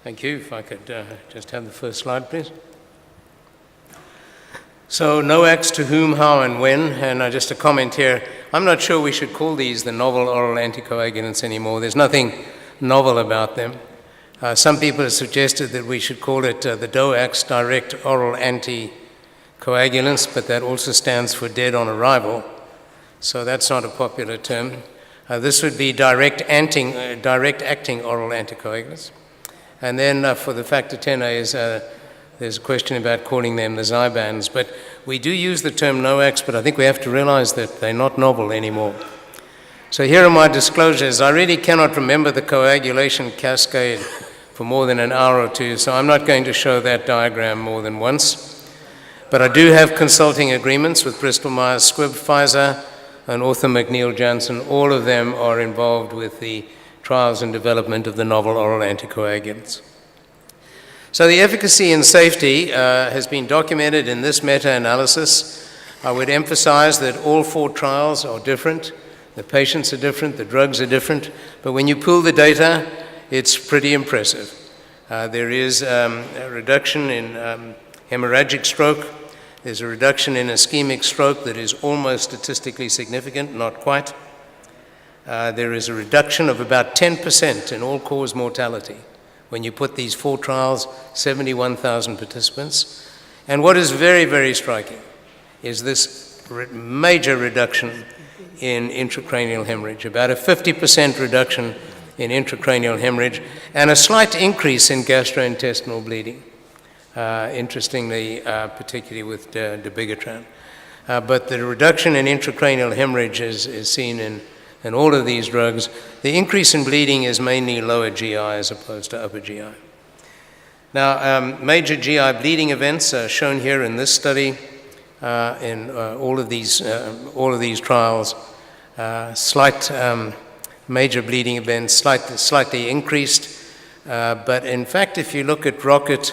Thank you. If I could just have the first slide, please. So NOACs, to whom, how, and when, and just a comment here. I'm not sure we should call these the novel oral anticoagulants anymore. There's nothing novel about them. Some people have suggested that we should call it the DOACs, direct oral anticoagulants, but that also stands for dead on arrival. So that's not a popular term. This would be direct acting oral anticoagulants. And then for the factor Xa, there's a question about calling them the Zybans. But we do use the term NOACs, but I think we have to realize that they're not novel anymore. So here are my disclosures. I really cannot remember the coagulation cascade for more than an hour or two, so I'm not going to show that diagram more than once. But I do have consulting agreements with Bristol Myers Squibb, Pfizer, and Arthur McNeil Janssen. All of them are involved with the trials and development of the novel oral anticoagulants. So the efficacy and safety has been documented in this meta-analysis. I would emphasize that all 4 trials are different. The patients are different, the drugs are different, but when you pool the data, it's pretty impressive. There is a reduction in hemorrhagic stroke. There's a reduction in ischemic stroke that is almost statistically significant, not quite. There is a reduction of about 10% in all-cause mortality when you put these 4 trials, 71,000 participants. And what is very, very striking is this major reduction in intracranial hemorrhage, about a 50% reduction in intracranial hemorrhage, and a slight increase in gastrointestinal bleeding, interestingly, particularly with dabigatran. But the reduction in intracranial hemorrhage is seen in all of these drugs. The increase in bleeding is mainly lower GI as opposed to upper GI. Now, major GI bleeding events are shown here in this study in all of these trials. Slight major bleeding events, slightly increased. But in fact, if you look at ROCKET,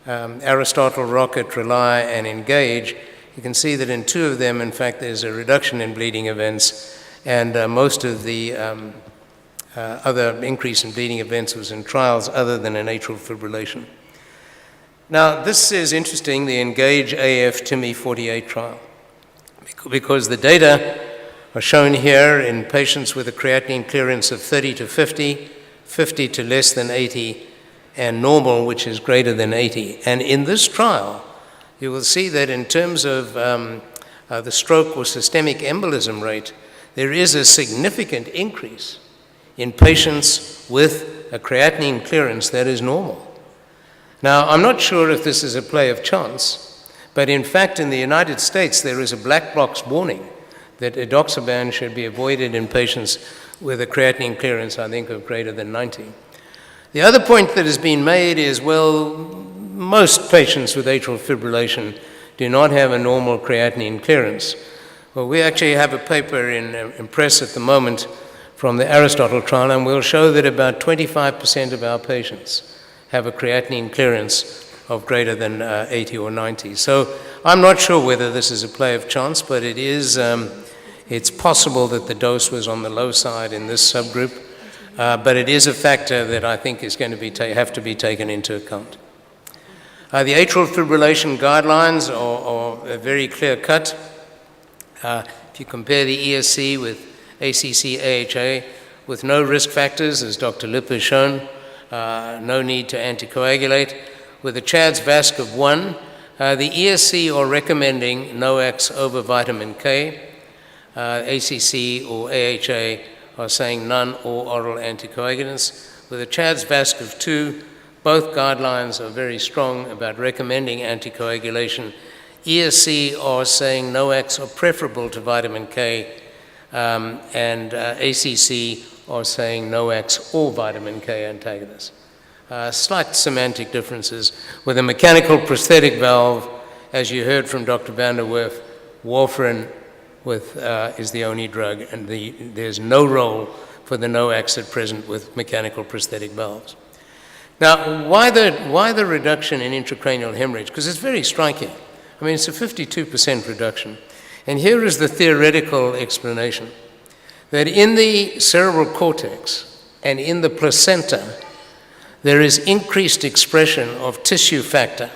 Aristotle, ROCKET, RELY, and ENGAGE, you can see that in 2 of them, in fact, there's a reduction in bleeding events. And most of the other increase in bleeding events was in trials other than in atrial fibrillation. Now, this is interesting, the ENGAGE AF TIMI 48 trial, because the data are shown here in patients with a creatinine clearance of 30 to 50, 50 to less than 80, and normal, which is greater than 80. And in this trial, you will see that in terms of the stroke or systemic embolism rate, there is a significant increase in patients with a creatinine clearance that is normal. Now, I'm not sure if this is a play of chance, but in fact, in the United States, there is a black box warning that edoxaban should be avoided in patients with a creatinine clearance, I think, of greater than 90. The other point that has been made is, well, most patients with atrial fibrillation do not have a normal creatinine clearance. Well, we actually have a paper in press at the moment from the Aristotle trial, and we'll show that about 25% of our patients have a creatinine clearance of greater than 80 or 90. So I'm not sure whether this is a play of chance, but it is, it's possible that the dose was on the low side in this subgroup, but it is a factor that I think is going to have to be taken into account. The atrial fibrillation guidelines are very clear-cut. If you compare the ESC with ACC AHA, with no risk factors, as Dr. Lipp has shown, no need to anticoagulate. With a CHADS-VASc of 1, the ESC are recommending NOACs over vitamin K. ACC or AHA are saying none or oral anticoagulants. With a CHADS-VASc of 2, both guidelines are very strong about recommending anticoagulation. ESC are saying NOACs are preferable to vitamin K, and ACC are saying NOACs or vitamin K antagonists. Slight semantic differences. With a mechanical prosthetic valve, as you heard from Dr. van der Werf, warfarin is the only drug, and there's no role for the NOACs at present with mechanical prosthetic valves. Now, why the reduction in intracranial hemorrhage? Because it's very striking. I mean, it's a 52% reduction. And here is the theoretical explanation, that in the cerebral cortex and in the placenta, there is increased expression of tissue factor.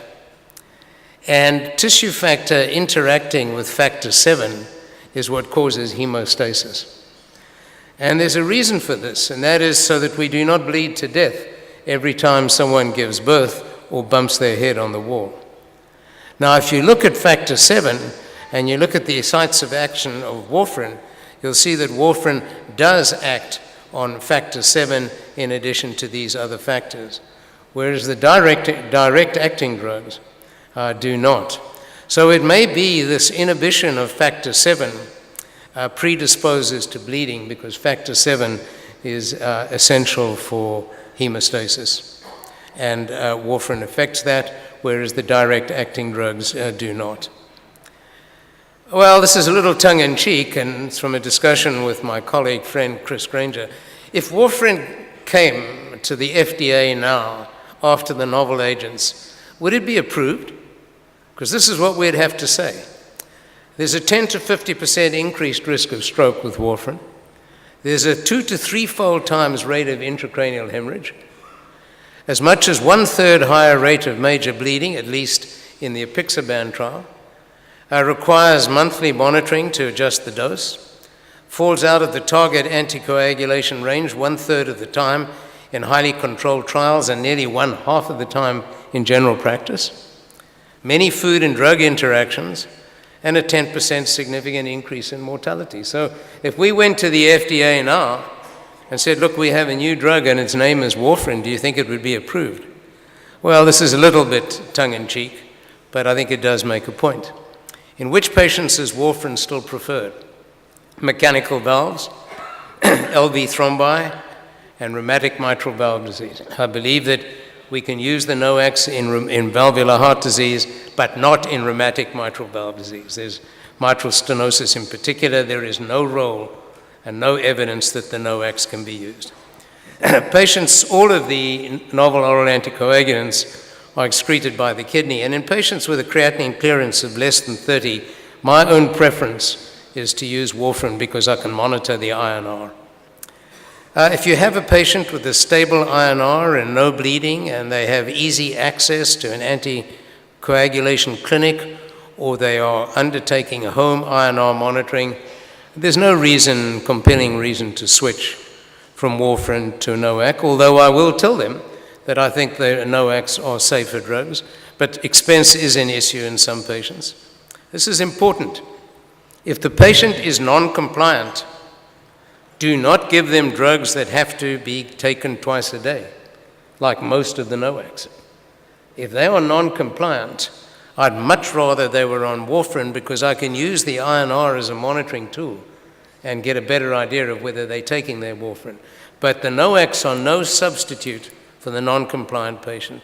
And tissue factor interacting with factor 7 is what causes hemostasis. And there's a reason for this, and that is so that we do not bleed to death every time someone gives birth or bumps their head on the wall. Now, if you look at factor 7 and you look at the sites of action of warfarin, you'll see that warfarin does act on factor 7 in addition to these other factors, whereas the direct acting drugs do not. So it may be this inhibition of factor 7 predisposes to bleeding, because factor 7 is essential for hemostasis. And warfarin affects that, whereas the direct acting drugs do not. Well, this is a little tongue-in-cheek, and it's from a discussion with my colleague, friend Chris Granger. If warfarin came to the FDA now, after the novel agents, would it be approved? Because this is what we'd have to say. There's a 10 to 50% increased risk of stroke with warfarin. There's a 2 to 3-fold times rate of intracranial hemorrhage. As much as 1/3 higher rate of major bleeding, at least in the apixaban trial. Requires monthly monitoring to adjust the dose. Falls out of the target anticoagulation range 1/3 of the time in highly controlled trials and nearly 1/2 of the time in general practice. Many food and drug interactions, and a 10% significant increase in mortality. So if we went to the FDA now and said, look, we have a new drug and its name is warfarin, do you think it would be approved? Well, this is a little bit tongue-in-cheek, but I think it does make a point. In which patients is warfarin still preferred? Mechanical valves, LV thrombi, and rheumatic mitral valve disease. I believe that we can use the NOACs in valvular heart disease, but not in rheumatic mitral valve disease. There's mitral stenosis in particular. There is no role and no evidence that the NOACs can be used. Patients, all of the novel oral anticoagulants are excreted by the kidney, and in patients with a creatinine clearance of less than 30, my own preference is to use warfarin because I can monitor the INR. If you have a patient with a stable INR and no bleeding, and they have easy access to an anticoagulation clinic, or they are undertaking a home INR monitoring, there's no compelling reason to switch from warfarin to NOAC, although I will tell them that I think the NOACs are safer drugs, but expense is an issue in some patients. This is important. If the patient is non-compliant, do not give them drugs that have to be taken twice a day, like most of the NOACs. If they are non-compliant, I'd much rather they were on warfarin, because I can use the INR as a monitoring tool and get a better idea of whether they're taking their warfarin. But the NOACs are no substitute for the non-compliant patient.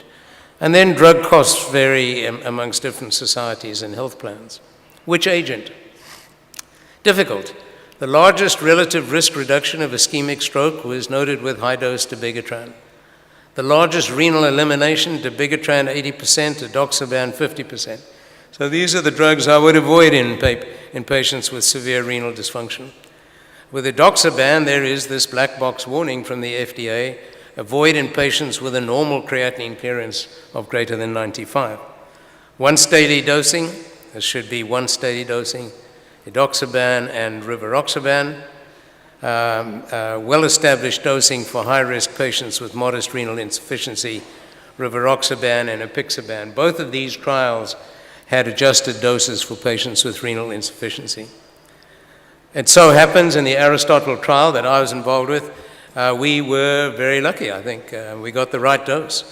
And then drug costs vary amongst different societies and health plans. Which agent? Difficult. The largest relative risk reduction of ischemic stroke was noted with high-dose dabigatran. The largest renal elimination, dabigatran 80%, edoxaban 50%. So these are the drugs I would avoid in patients with severe renal dysfunction. With edoxaban, there is this black box warning from the FDA, avoid in patients with a normal creatinine clearance of greater than 95. Once daily dosing, there should be once daily dosing, edoxaban and rivaroxaban, well-established dosing for high-risk patients with modest renal insufficiency, rivaroxaban and apixaban. Both of these trials had adjusted doses for patients with renal insufficiency. It so happens in the Aristotle trial that I was involved with, we were very lucky, I think. We got the right dose.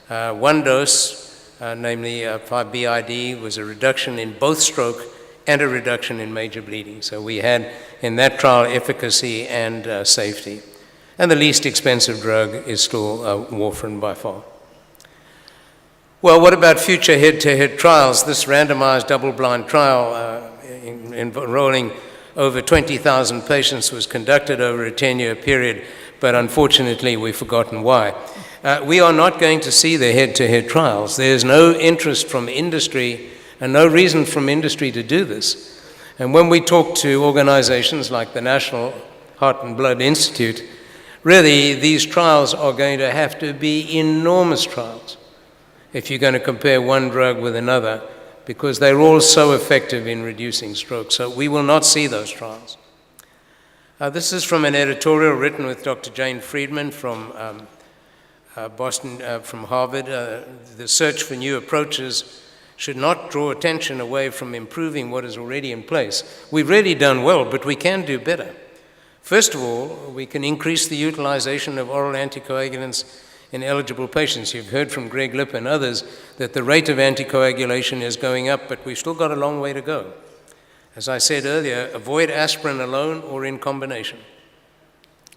One dose, namely 5 BID, was a reduction in both stroke and a reduction in major bleeding. So we had in that trial efficacy and safety. And the least expensive drug is still warfarin by far. Well, what about future head-to-head trials? This randomized double-blind trial enrolling over 20,000 patients was conducted over a 10-year period, but unfortunately we've forgotten why. We are not going to see the head-to-head trials. There's no interest from industry and no reason from industry to do this. And when we talk to organizations like the National Heart and Blood Institute, Really, these trials are going to have to be enormous trials if you're going to compare one drug with another, because they're all so effective in reducing stroke. So we will not see those trials. This is from an editorial written with Dr. Jane Friedman from Boston, from Harvard. The search for new approaches should not draw attention away from improving what is already in place. We've really done well, but we can do better. First of all, we can increase the utilization of oral anticoagulants in eligible patients. You've heard from Greg Lipp and others that the rate of anticoagulation is going up, but we've still got a long way to go. As I said earlier, avoid aspirin alone or in combination.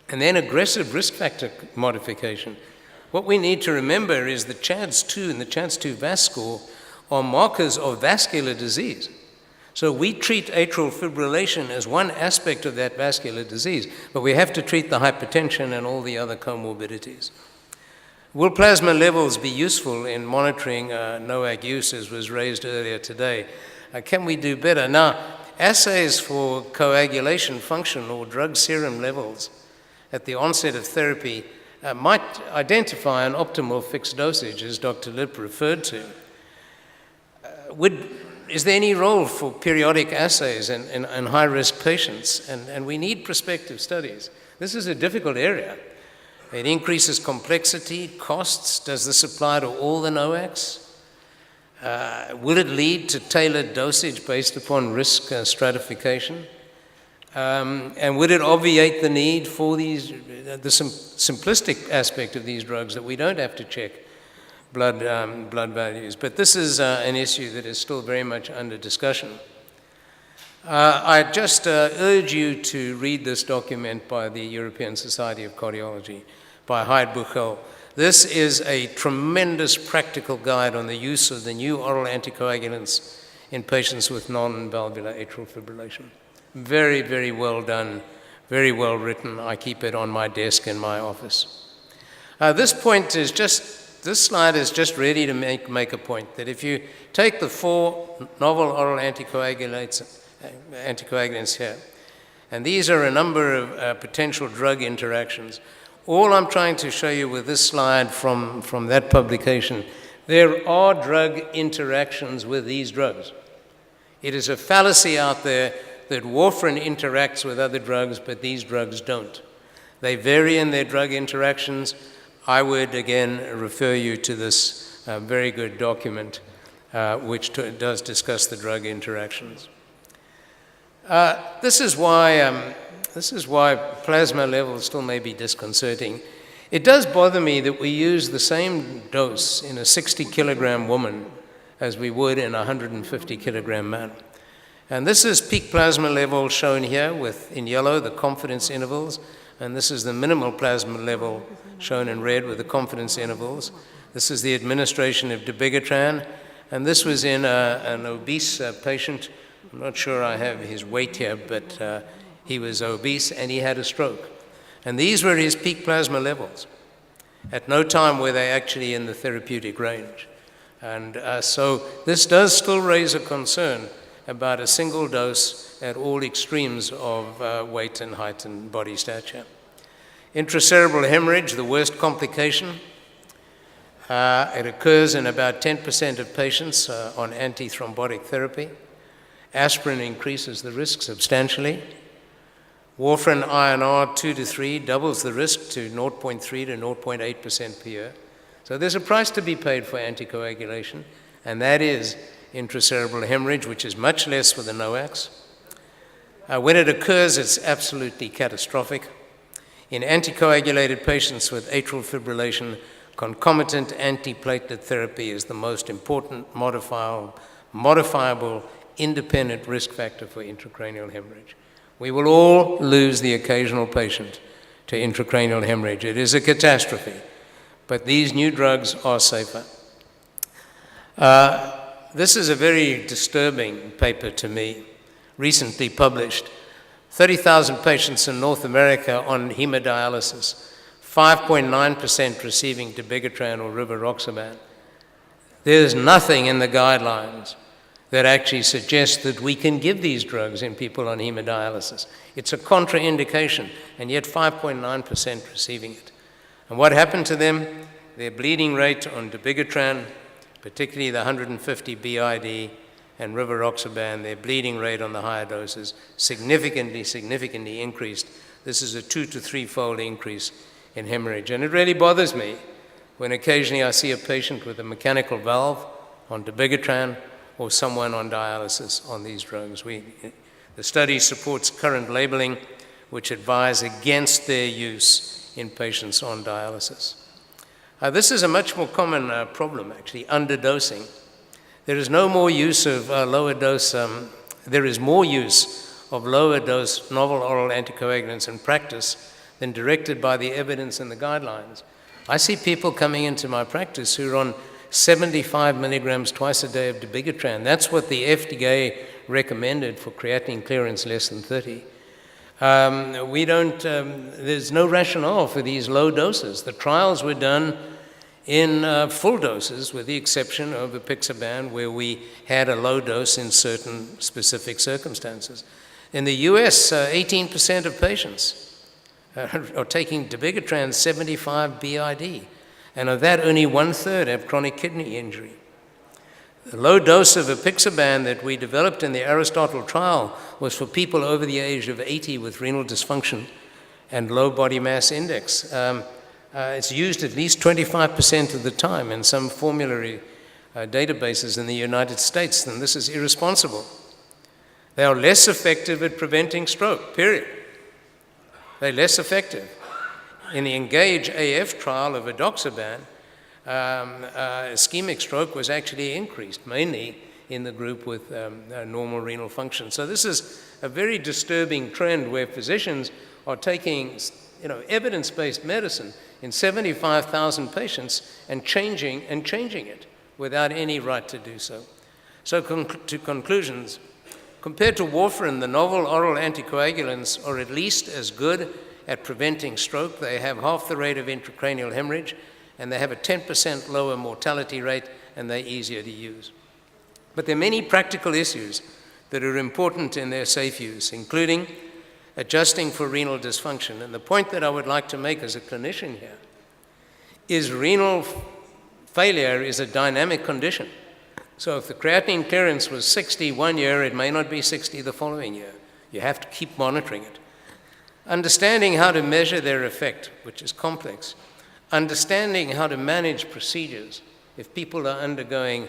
And then aggressive risk factor modification. What we need to remember is the CHADS-2 and the CHADS-2 VAS score are markers of vascular disease. So we treat atrial fibrillation as one aspect of that vascular disease, but we have to treat the hypertension and all the other comorbidities. Will plasma levels be useful in monitoring NOAC use, as was raised earlier today? Can we do better? Now, assays for coagulation function or drug serum levels at the onset of therapy might identify an optimal fixed dosage, as Dr. Lipp referred to. Is there any role for periodic assays in high-risk patients? And we need prospective studies. This is a difficult area. It increases complexity, costs. Does this apply to all the NOACs? Will it lead to tailored dosage based upon risk stratification? And would it obviate the need for the simplistic aspect of these drugs that we don't have to check blood values? But this is an issue that is still very much under discussion. I just urge you to read this document by the European Society of Cardiology, by Hyde Buchel. This is a tremendous practical guide on the use of the new oral anticoagulants in patients with non-valvular atrial fibrillation. Very, very well done, very well written. I keep it on my desk in my office. This slide is just ready to make a point that if you take the 4 novel oral anticoagulants here, and these are a number of potential drug interactions. All I'm trying to show you with this slide from that publication, there are drug interactions with these drugs. It is a fallacy out there that warfarin interacts with other drugs, but these drugs don't. They vary in their drug interactions. I would, again, refer you to this very good document, which does discuss the drug interactions. This is why plasma levels still may be disconcerting. It does bother me that we use the same dose in a 60-kilogram woman as we would in a 150-kilogram man. And this is peak plasma level shown here in yellow, the confidence intervals, and this is the minimal plasma level shown in red with the confidence intervals. This is the administration of dabigatran, and this was in an obese patient. I'm not sure I have his weight here, but he was obese and he had a stroke. And these were his peak plasma levels. At no time were they actually in the therapeutic range. And so this does still raise a concern about a single dose at all extremes of weight and height and body stature. Intracerebral hemorrhage, the worst complication. It occurs in about 10% of patients on antithrombotic therapy. Aspirin increases the risk substantially. Warfarin INR 2 to 3 doubles the risk to 0.3 to 0.8% per year. So there's a price to be paid for anticoagulation, and that is intracerebral hemorrhage, which is much less with the NOACs. When it occurs, it's absolutely catastrophic. In anticoagulated patients with atrial fibrillation, concomitant antiplatelet therapy is the most important modifiable independent risk factor for intracranial hemorrhage. We will all lose the occasional patient to intracranial hemorrhage. It is a catastrophe, but these new drugs are safer. This is a very disturbing paper to me, recently published. 30,000 patients in North America on hemodialysis, 5.9% receiving dabigatran or rivaroxaban. There's nothing in the guidelines that actually suggest that we can give these drugs in people on hemodialysis. It's a contraindication, and yet 5.9% receiving it. And what happened to them? Their bleeding rate on dabigatran, particularly the 150 BID and rivaroxaban, their bleeding rate on the higher doses significantly increased. This is a 2 to 3-fold increase in hemorrhage. And it really bothers me when occasionally I see a patient with a mechanical valve on dabigatran or someone on dialysis on these drugs. The study supports current labeling, which advise against their use in patients on dialysis. This is a much more common problem, actually, underdosing. There is no more use of lower dose, there is more use of lower dose novel oral anticoagulants in practice than directed by the evidence and the guidelines. I see people coming into my practice who are on 75 milligrams twice a day of dabigatran. That's what the FDA recommended for creatinine clearance less than 30. There's no rationale for these low doses. The trials were done in full doses, with the exception of apixaban, where we had a low dose in certain specific circumstances. In the US, 18% of patients are taking dabigatran 75 BID, and of that, only 1/3 have chronic kidney injury. The low dose of apixaban that we developed in the Aristotle trial was for people over the age of 80 with renal dysfunction and low body mass index. It's used at least 25% of the time in some formulary databases in the United States, and this is irresponsible. They are less effective at preventing stroke, period. They're less effective. In the ENGAGE AF trial of edoxaban, ischemic stroke was actually increased, mainly in the group with normal renal function. So this is a very disturbing trend where physicians are taking evidence-based medicine in 75,000 patients and changing it without any right to do so. So to conclusions, compared to warfarin, the novel oral anticoagulants are at least as good at preventing stroke. They have half the rate of intracranial hemorrhage, and they have a 10% lower mortality rate, and they're easier to use. But there are many practical issues that are important in their safe use, including adjusting for renal dysfunction. And the point that I would like to make as a clinician here is renal failure is a dynamic condition. So if the creatinine clearance was 60 one year, it may not be 60 the following year. You have to keep monitoring it. Understanding how to measure their effect, which is complex. Understanding how to manage procedures if people are undergoing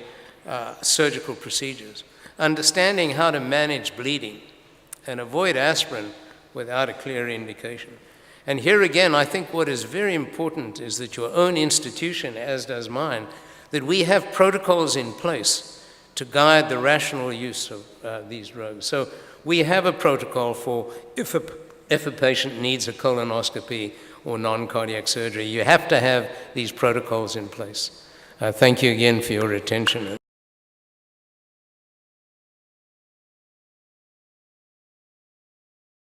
surgical procedures. Understanding how to manage bleeding and avoid aspirin without a clear indication. And here again, I think what is very important is that your own institution, as does mine, that we have protocols in place to guide the rational use of these drugs. So we have a protocol for if a patient needs a colonoscopy or non-cardiac surgery, you have to have these protocols in place. Thank you again for your attention.